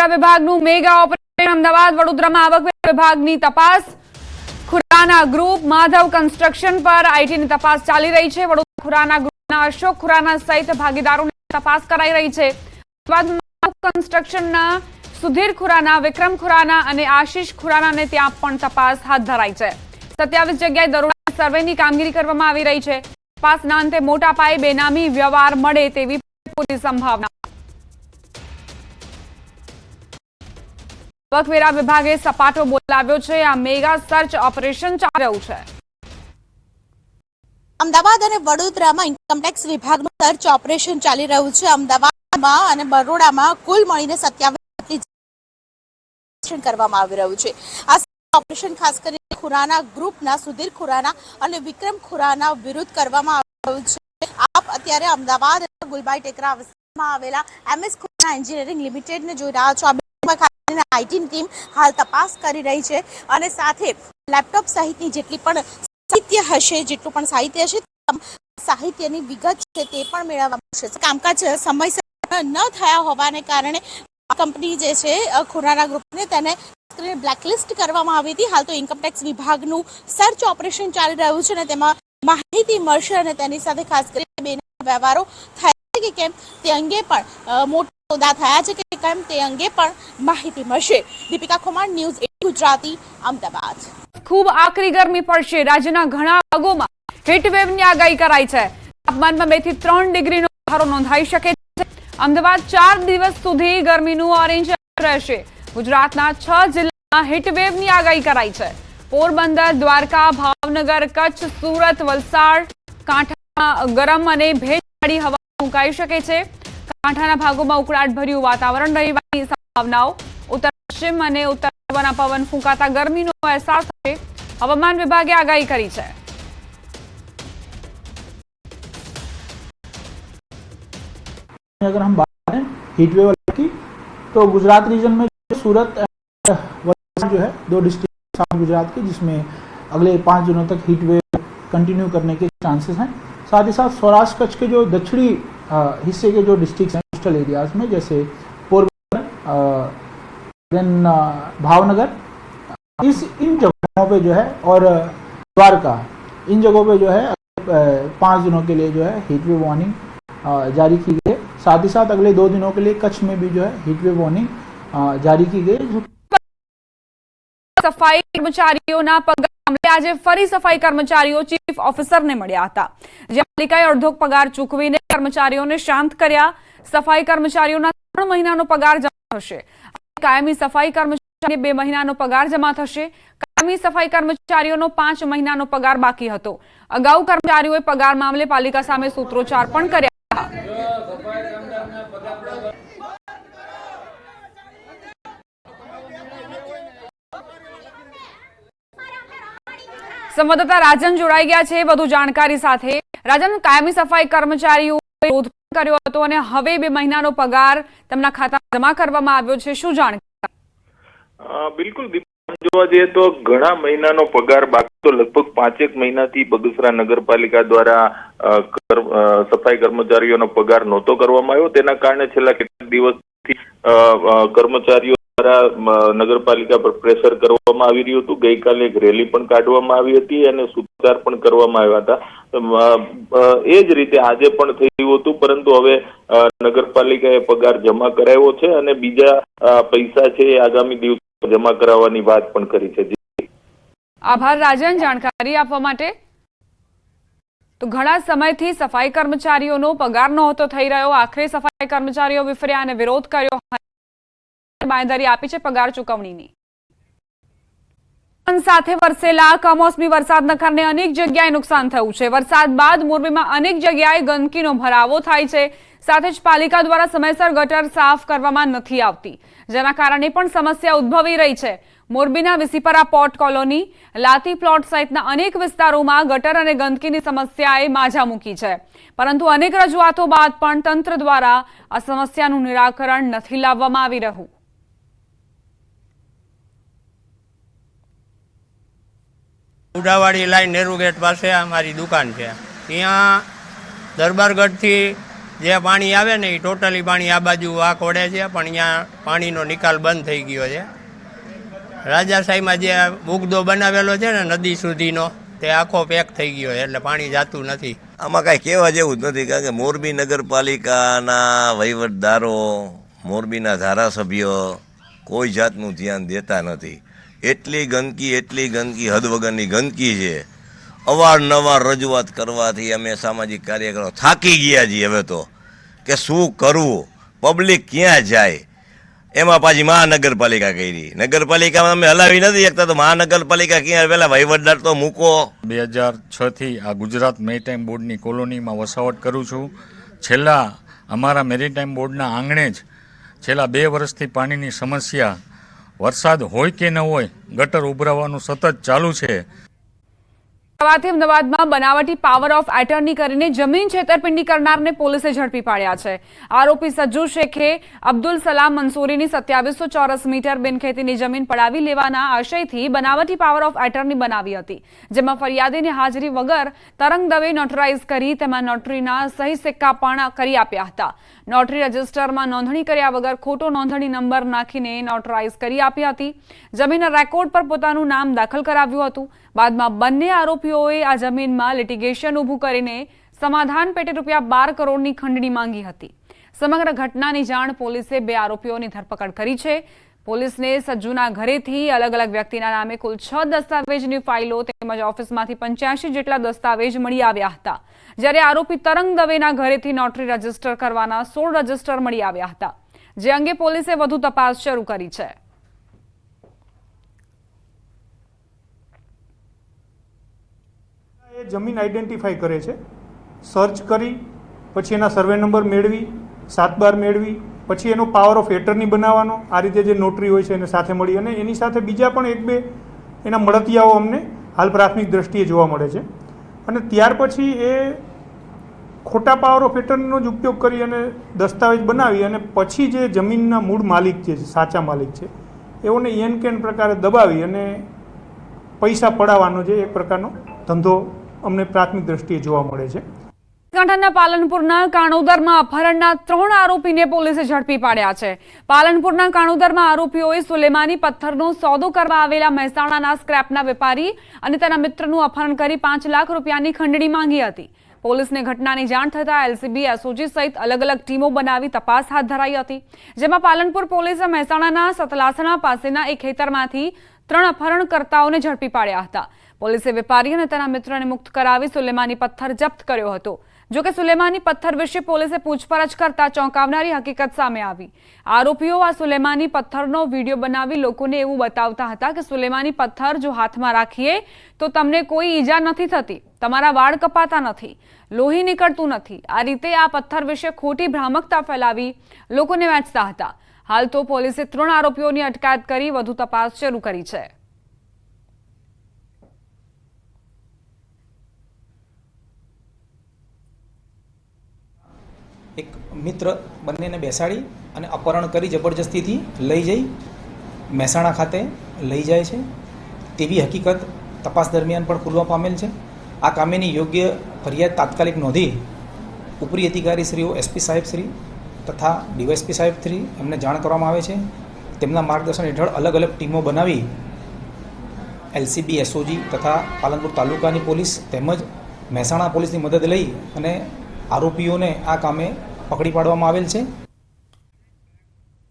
આવકવેરા વિભાગનું mega operation Ahmedabad વડોદરામાં આવકવેરા વિભાગની તપાસ ખુરાના ગ્રુપ માધવ કન્સ્ટ્રક્શન પર આઈટીની તપાસ ચાલી રહી છે। વડોદરા ખુરાના ગ્રુપના અશોક ખુરાના સહિત ભાગીદારોની તપાસ કરાઈ રહી છે। માધવ કન્સ્ટ્રક્શનના સુધીર ખુરાના, વિક્રમ ખુરાના અને આશીષ ખુરાનાને ત્યાં પણ તપાસ હાથ ધરાઈ છે। 27 જગ્યાએ દરોડા સર્વેની કામગીરી કરવામાં આવી રહી છે। તપાસના અંતે મોટા પાયે બેનામી વ્યવહાર મળે તેવી પૂરી સંભાવના। આવકવેરા વિભાગે સપાટો બોલાવ્યો છે। આ મેગા સર્ચ ઓપરેશન ચાલી રહ્યું છે। અમદાવાદ અને વડોદરામાં ઇન્કમટેક્સ વિભાગનું સર્ચ ઓપરેશન ચાલી રહ્યું છે। અમદાવાદમાં અને બરોડામાં કુલ મળીને 27 કરવામાં આવી રહ્યું છે। આ ઓપરેશન ખાસ કરીને ખુરાના ગ્રુપના સુધીર ખુરાના અને વિક્રમ ખુરાના વિરુદ્ધ કરવામાં આવી રહ્યું છે। આપ અત્યારે અમદાવાદ ગુલબાઈ ટેકરા વિસ્તારમાં આવેલા MS ખુરાના એન્જિનિયરિંગ લિમિટેડને જોઈ રહ્યા છો। આઈટી ટીમ હાલ તપાસ કરી રહી છે અને સાથે લેપટોપ સહિતની જેટલી પણ સાહિત્ય હશે, જેટલું પણ સાહિત્ય હશે, સાહિત્યની વિગત છે તે પણ મેળવવામાં આવશે। કામકાજ સમયસર ન થયા હોવાને કારણે કંપની જે છે ખુરાના ગ્રુપને તેને બ્લેકલિસ્ટ કરવામાં આવી હતી। હાલ તો ઇન્કમટેક્સ વિભાગનું સર્ચ ઓપરેશન ચાલી રહ્યું છે અને તેમાં માહિતી મળશે અને તેની સાથે ખાસ કરીને બેના વ્યવહારો થયા કે કેમ તે અંગે પણ મોટા સોદા થયા છે કે કેમ તે અંગે પણ માહિતી મળશે। દીપિકા ખુમાર, ન્યૂઝ 8 ગુજરાતી, અમદાવાદ। ખૂબ આકરી ગરમી પડશે। રાજ્યના ઘણા ભાગોમાં હીટવેવની આગાહી કરાઈ છે। તાપમાનમાં 2 થી 3 ડિગ્રીનો વધારો નોંધાઈ શકે છે। અમદાવાદ 4 દિવસ સુધી ગરમીનું ઓરેન્જ એલર્ટ રહેશે। ગુજરાતના 6 જિલ્લામાં હીટવેવની આગાહી કરાઈ છે। પોરબંદર, દ્વારકા, ભાવનગર, કચ્છ, સુરત, વલસાડ, કાંઠામાં ગરમ અને ભેજવાળી હવા ફૂંકાઈ શકે છે। કાંઠાના ભાગોમાં ઉકળાટભર્યું વાતાવરણ રહેવાની સંભાવનાઓ। ઉત્તર પશ્ચિમ અને ઉત્તર પૂર્વના પવન ફૂંકાતા ગરમીનો અહેસાસ થશે। હવામાન વિભાગે આગાહી કરી છે। अगर हम बात करें हीट वेव की, तो गुजरात रीजन में सूरत जो है 2 डिस्ट्रिक्ट साउथ गुजरात के, जिसमें अगले 5 दिनों तक हीट वेव कंटिन्यू करने के चांसेस हैं। साथ ही साथ सौराष्ट्र कच्छ के जो दक्षिणी हिस्से के जो डिस्ट्रिक्ट हैं कोस्टल एरियाज में, जैसे पोरबंदर, देन भावनगर, इन जगहों पे जो है और द्वारका, इन जगहों पे जो है 5 दिनों के लिए जो है हीट वेव वार्निंग जारी की गई है। साथ ही साथ अगले 2 दिनों के लिए कच्छ में भी जो है हीट वेव वार्निंग जारी की गई। સફાઈ કર્મચારીઓના પગાર મામલે આજે ફરી સફાઈ કર્મચારીઓ ચીફ ઓફિસરને મળ્યા હતા, જ્યાં પાલિકાએ અડધો પગાર ચૂકવીને કર્મચારીઓને શાંત કર્યા। સફાઈ કર્મચારીઓના 3 મહિનાનો પગાર જમા થશે। કાયમી સફાઈ કર્મચારીને 2 મહિનાનો પગાર જમા થશે। કાયમી સફાઈ કર્મચારીઓનો 5 મહિનાનો પગાર બાકી હતો। અગાઉ કર્મચારીઓએ પગાર મામલે પાલિકા સામે સૂત્રોચ્ચાર પણ કર્યા હતા। સંવાદદાતા રાજન જોડાઈ ગયા છે વધુ જાણકારી સાથે। રાજન, કાયમી સફાઈ કર્મચારીઓએ વિરોધ કર્યો હતો અને હવે 2 મહિનાનો પગાર તેમના ખાતામાં જમા કરવામાં આવ્યો છે, શું જાણકારી? બિલકુલ, જોવા જઈએ તો ઘણા મહિનાનો પગાર બાકી, તો લગભગ 5 મહિનાથી બગસરા નગરપાલિકા દ્વારા સફાઈ કર્મચારીઓનો પગાર નહોતો કરવામાં આવ્યો। તેના કારણે છેલ્લા કેટલાક દિવસથી કર્મચારીઓ દ્વારા નગરપાલિકા પર પ્રેશર કરવામાં આવી રહ્યું હતું। ગઈકાલે એક રેલી પણ કાઢવામાં આવી હતી અને સૂત્રોચ્ચાર પણ કરવામાં આવ્યા હતા। એ જ રીતે આજે પણ થયું હતું, પરંતુ હવે નગરપાલિકાએ પગાર જમા કરાવ્યો છે અને બીજા પૈસા છે એ આગામી દિવસો જમા કરાવવાની વાત પણ કરી છે। આભાર રાજન જાણકારી આપવા માટે। તો ઘણા સમયથી સફાઈ કર્મચારીઓનો પગાર નહોતો થઈ રહ્યો। આખરે સફાઈ કર્મચારીઓ વિફર્યા અને વિરોધ કર્યો, બાંયધરી આપી છે પગાર ચૂકવણીની। સાથે વરસેલા કમોસમી વરસાદના કારણે અનેક જગ્યાએ નુકસાન થયું છે। વરસાદ બાદ મોરબીમાં અનેક જગ્યાએ ગંદકીનો ભરાવો થાય છે। સાથે જ પાલિકા દ્વારા સમયસર ગટર સાફ કરવામાં નથી આવતી, જેના કારણે પણ સમસ્યા ઉદ્ભવી રહી છે। મોરબીના વિસીપરા પોર્ટ કોલોની, લાતી પ્લોટ સહિતના અનેક વિસ્તારોમાં ગટર અને ગંદકીની સમસ્યાએ માજા મૂકી છે, પરંતુ અનેક રજૂઆતો બાદ પણ તંત્ર દ્વારા આ સમસ્યાનું નિરાકરણ નથી લાવવામાં આવી રહ્યું। ઉડાવાડી લાઈન નેहरू ગેટ પાસે અમારી દુકાન છે। ત્યાં દરબારગઢથી જે પાણી આવે ને એ ટોટલી પાણી આ બાજુ વાંક વળે છે, પણ અહીંયા પાણીનો નિકાલ બંધ થઈ ગયો છે. રાજાશાહીમાં જે ઉગદો બનાવેલો છે ને નદી સુધીનો, તે આખો પેક થઈ ગયો છે, એટલે પાણી જાતું નથી. આમાં કાંઈ કહેવા જેવું જ નથી, કારણ કે મોરબી નગરપાલિકાના વહીવટદારો, મોરબીના ધારાસભ્યો કોઈ જાતનું ધ્યાન દેતા નથી. એટલી ગંદકી હદ વગરની ગંદકી છે. અવારનવાર રજૂઆત કરવાથી અમે સામાજિક કાર્યકરો થાકી ગયા છીએ હવે તો, કે શું કરવું, પબ્લિક ક્યાં જાય. એમાં પાછી મહાનગરપાલિકા કરી, નગરપાલિકામાં અમે હલાવી નથી શકતા, તો મહાનગરપાલિકા ક્યાં, પહેલાં વહીવટદાર તો મૂકો. 2006થી આ ગુજરાત મેરીટાઈમ બોર્ડની કોલોનીમાં વસાવટ કરું છું. છેલ્લા અમારા મેરીટાઈમ બોર્ડના આંગણે જ છેલ્લા 2 વર્ષથી પાણીની સમસ્યા, વરસાદ હોય કે ન હોય, ગટર ઉભરાવાનું સતત ચાલુ છે. અમદાવાદમાં બનાવટી પાવર ઓફ એટર્ની કરીને જમીન છેતરપિંડી કરનારને પોલીસે ઝડપી પાડ્યા છે. આરોપી સજ્જુ શેખે અબ્દુલ સલામ મંસૂરીની 2700 ચોરસ મીટર બિનખેતીની જમીન પડાવી લેવાના આશયથી બનાવટી પાવર ઓફ એટર્ની બનાવી હતી, જેમાં ફરિયાદીની હાજરી વગર તરંગ દવે નોટરાઇઝ કરી તેમાં નોટરીના સહી સિક્કા પણ કરી આપ્યા હતા. નોટરી રજિસ્ટરમાં નોંધણી કર્યા વગર ખોટો નોંધણી નંબર નાખીને નોટરાઇઝ કરી આપી હતી. જમીનના રેકોર્ડ પર પોતાનું નામ દાખલ કરાવ્યું હતું. બાદમાં બંને આરોપીઓએ આ જમીનમાં લિટિગેશન ઊભું કરીને સમાધાન પેટે ₹12 કરોડની ખંડણી માંગી હતી. સમગ્ર ઘટનાની જાણ પોલીસે 2 આરોપીઓની ધરપકડ કરી છે. પોલીસને સજ્જુના ઘરેથી અલગ અલગ વ્યક્તિના નામે કુલ 6 દસ્તાવેજની ફાઇલો તેમજ ઓફિસમાંથી 85 જેટલા દસ્તાવેજ મળી આવ્યા હતા, જ્યારે આરોપી તરંગ દવેના ઘરેથી નોટરી રજીસ્ટર કરવાના 16 રજીસ્ટર મળી આવ્યા હતા, જે અંગે પોલીસે વધુ તપાસ શરૂ કરી છે. જમીન આઈડેન્ટિફાઈ કરે છે, સર્ચ કરી પછી એના સર્વે નંબર મેળવી, 7/12 મેળવી, પછી એનો પાવર ઓફ એટર્ની બનાવવાનો. આ રીતે જે નોટરી હોય છે એને સાથે મળી, અને એની સાથે બીજા પણ 1-2 એના મળતિયાઓ અમને હાલ પ્રાથમિક દ્રષ્ટિએ જોવા મળે છે. અને ત્યાર પછી એ ખોટા પાવર ઓફ એટર્નીનો જ ઉપયોગ કરી અને દસ્તાવેજ બનાવી અને પછી જે જમીનના મૂળ માલિક છે, સાચા માલિક છે, એઓને એન કેન પ્રકારે દબાવી અને પૈસા પડાવવાનો જે એક પ્રકારનો ધંધો અમને પ્રાથમિક દ્રષ્ટિએ જોવા મળે છે. બનાસકાંઠાના પાલનપુરના કાણોદરમાં અપહરણના 3 આરોપીને પોલીસે ઝડપી પાડ્યા છે. પાલનપુરના કાણોદરમાં આરોપીઓએ સુલેમાની પથ્થરનો સોદો કરવા આવેલા મહેસાણાના સ્ક્રેપના વેપારી અને તેના મિત્રનું અપહરણ કરી ₹5 લાખ ની ખંડણી માંગી હતી. પોલીસને ઘટનાની જાણ થતાં એલસીબી, એસઓજી સહિત અલગ અલગ ટીમો બનાવી તપાસ હાથ ધરાઈ હતી, જેમાં પાલનપુર પોલીસે મહેસાણાના સતલાસણા પાસેના એક ખેતરમાંથી 3 અપહરણકર્તાઓને ઝડપી પાડ્યા હતા. પોલીસે વેપારી અને તેના મિત્રને મુક્ત કરાવી સુલેમાની પથ્થર જપ્ત કર્યો હતો. જોકે સુલેમાની પથ્થર વિશે પોલીસે પૂછપરછ કરતા ચોંકાવનારી હકીકત સામે આવી. આરોપીઓ આ સુલેમાની પથ્થરનો વિડીયો બનાવી લોકોને એવું બતાવતા હતા કે સુલેમાની પથ્થર જો હાથમાં રાખીએ તો તમને કોઈ ઈજા નથી થતી, તમારા વાળ કપાતા નથી, લોહી નીકળતું નથી. આ રીતે આ પથ્થર વિશે ખોટી ભ્રામકતા ફેલાવી લોકોને વેચતા હતા. હાલ તો પોલીસે 3 આરોપીઓની અટકાયત કરી વધુ તપાસ શરૂ કરી છે. એક મિત્ર બંનેને બેસાડી અને અપહરણ કરી જબરજસ્તીથી લઈ જઈ મહેસાણા ખાતે લઈ જાય છે તેવી હકીકત તપાસ દરમિયાન પણ ખુલવા પામેલ છે. આ કામેની યોગ્ય ફરિયાદ તાત્કાલિક નોંધી ઉપરી અધિકારી શ્રીઓ, એસપી સાહેબ શ્રી તથા ડીવાયએસપી સાહેબ શ્રી એમને જાણ કરવામાં આવે છે. તેમના માર્ગદર્શન હેઠળ અલગ અલગ ટીમો બનાવી એલસીબી, એસઓજી તથા પાલનપુર તાલુકાની પોલીસ તેમજ મહેસાણા પોલીસની મદદ લઈ અને આરોપીઓને આ કામે પકડી પાડવામાં આવેલ છે.